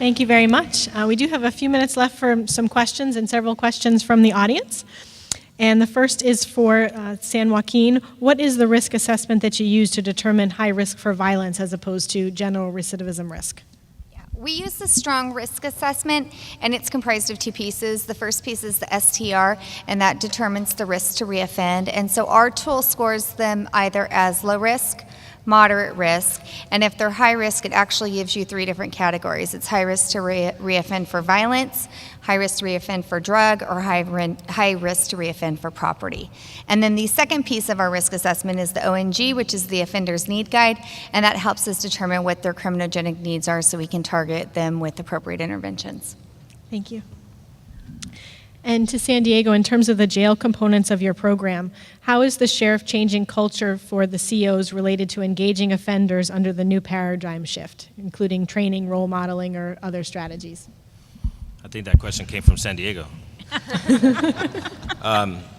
Thank you very much. We do have a few minutes left for some questions and several questions from the audience. And the first is for San Joaquin. What is the risk assessment that you use to determine high risk for violence as opposed to general recidivism risk? We use the strong risk assessment, and it's comprised of two pieces. The first piece is the STR, and that determines the risk to reoffend. And so our tool scores them either as low risk, moderate risk, and if they're high risk, it actually gives you three different categories. It's high risk to reoffend for violence, high risk to reoffend for drug, or high risk to reoffend for property. And then the second piece of our risk assessment is the ONG, which is the Offender's Need Guide, and that helps us determine what their criminogenic needs are so we can target them with appropriate interventions. Thank you. And to San Diego, in terms of the jail components of your program, how is the sheriff changing culture for the COs related to engaging offenders under the new paradigm shift, including training, role modeling, or other strategies? I think that question came from San Diego.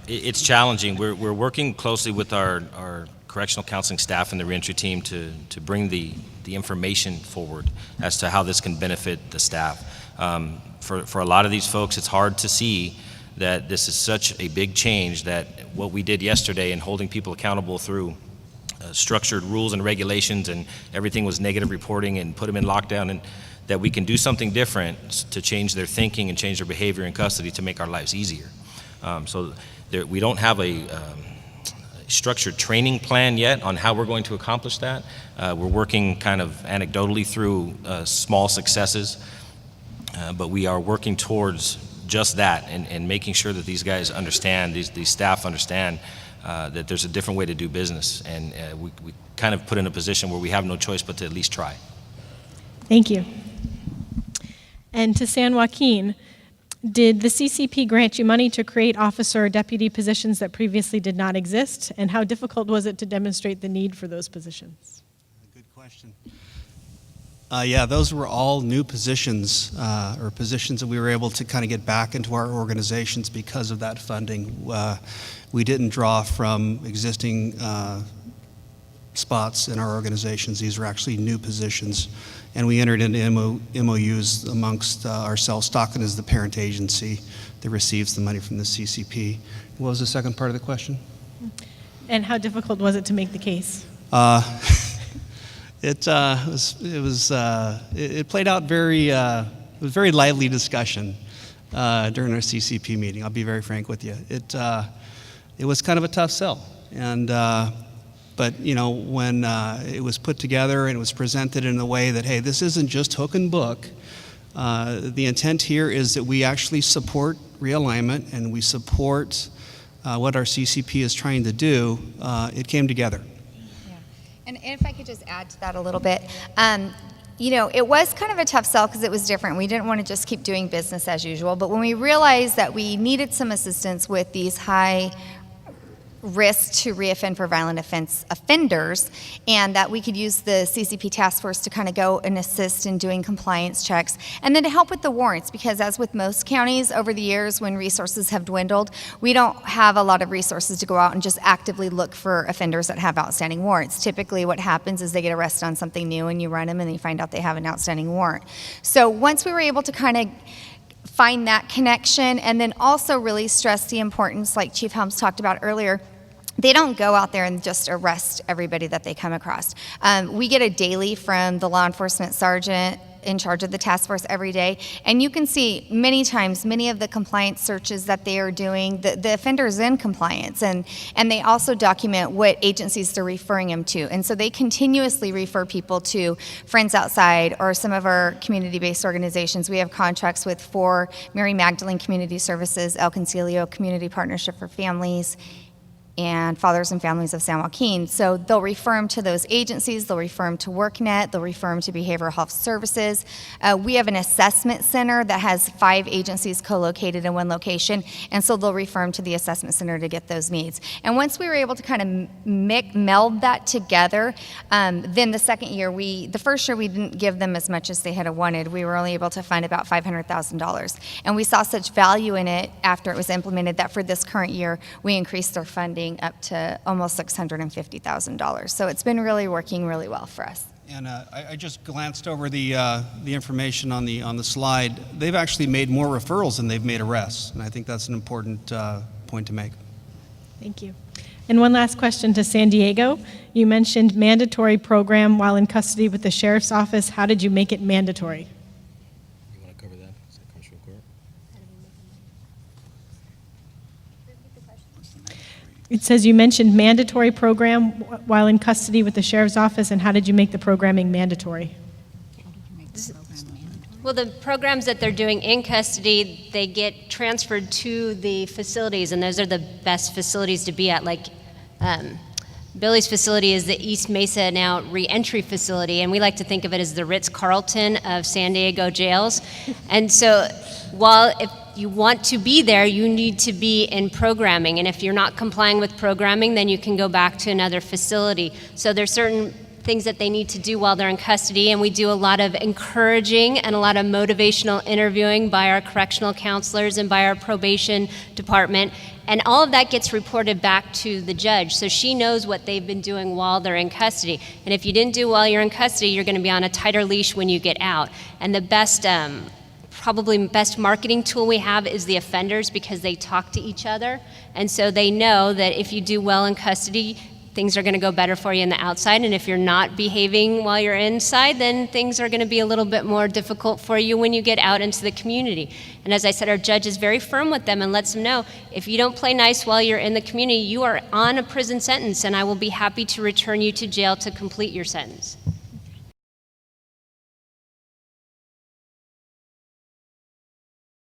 It's challenging. We're working closely with our correctional counseling staff and the reentry team to bring the information forward as to how this can benefit the staff. For a lot of these folks, it's hard to see that this is such a big change, that what we did yesterday in holding people accountable through structured rules and regulations, and everything was negative reporting and put them in lockdown, and that we can do something different to change their thinking and change their behavior in custody to make our lives easier. We don't have a structured training plan yet on how we're going to accomplish that. We're working kind of anecdotally through small successes. But we are working towards just that, and making sure that these guys understand, these staff understand that there's a different way to do business, and we kind of put in a position where we have no choice but to at least try. Thank you. And to San Joaquin, did the CCP grant you money to create officer or deputy positions that previously did not exist, and how difficult was it to demonstrate the need for those positions? Good question. Yeah, those were all new positions, or positions that we were able to kind of get back into our organizations because of that funding. We didn't draw from existing spots in our organizations. These were actually new positions. And we entered into MOUs amongst ourselves. Stockton is the parent agency that receives the money from the CCP. What was the second part of the question? And how difficult was it to make the case? It played out very, it was very lively discussion during our CCP meeting. I'll be very frank with you. It was kind of a tough sell, and but you know, when it was put together and it was presented in a way that, hey, this isn't just hook and book. The intent here is that we actually support realignment and we support what our CCP is trying to do. It came together. And if I could just add to that a little bit, you know, it was kind of a tough sell because it was different. We didn't want to just keep doing business as usual, but when we realized that we needed some assistance with these high risk to reoffend for violent offenders, and that we could use the CCP task force to kind of go and assist in doing compliance checks, and then to help with the warrants, because as with most counties over the years when resources have dwindled, we don't have a lot of resources to go out and just actively look for offenders that have outstanding warrants. Typically what happens is they get arrested on something new and you run them and you find out they have an outstanding warrant. So once we were able to kind of find that connection, and then also really stress the importance, like Chief Helms talked about earlier, they don't go out there and just arrest everybody that they come across. We get a daily from the law enforcement sergeant in charge of the task force every day, and you can see many times, many of the compliance searches that they are doing, the offender's in compliance, and they also document what agencies they're referring them to, and so they continuously refer people to Friends Outside or some of our community-based organizations. We have contracts with Mary Magdalene Community Services, El Concilio Community Partnership for Families, and Fathers and Families of San Joaquin. So they'll refer them to those agencies, they'll refer them to WorkNet, they'll refer them to Behavioral Health Services. We have an assessment center that has 5 agencies co-located in one location, and so they'll refer them to the assessment center to get those needs. And once we were able to kind of meld that together, then the second year, the first year we didn't give them as much as they had wanted. We were only able to fund about $500,000. And we saw such value in it after it was implemented that for this current year, we increased our funding up to almost $650,000. So it's been really working really well for us. And I just glanced over the information on the slide. They've actually made more referrals than they've made arrests, and I think that's an important point to make. Thank you. And one last question to San Diego. You mentioned mandatory program while in custody with the sheriff's office. How did you make it mandatory? You want to cover that? Is that commissioner court? It says you mentioned mandatory program while in custody with the sheriff's office, and how did you make the programming mandatory? Well, the programs that they're doing in custody, they get transferred to the facilities, and those are the best facilities to be at. Like Billy's facility is the East Mesa now reentry facility, and we like to think of it as the Ritz-Carlton of San Diego jails. And so while if you want to be there, you need to be in programming, and if you're not complying with programming, then you can go back to another facility. So there's certain things that they need to do while they're in custody, and we do a lot of encouraging and a lot of motivational interviewing by our correctional counselors and by our probation department, and all of that gets reported back to the judge, so she knows what they've been doing while they're in custody. And if you didn't do while you're in custody, you're going to be on a tighter leash when you get out. And the best probably best marketing tool we have is the offenders, because they talk to each other, and so they know that if you do well in custody, things are going to go better for you in the outside, and if you're not behaving while you're inside, then things are going to be a little bit more difficult for you when you get out into the community. And as I said, our judge is very firm with them and lets them know, if you don't play nice while you're in the community, you are on a prison sentence, and I will be happy to return you to jail to complete your sentence.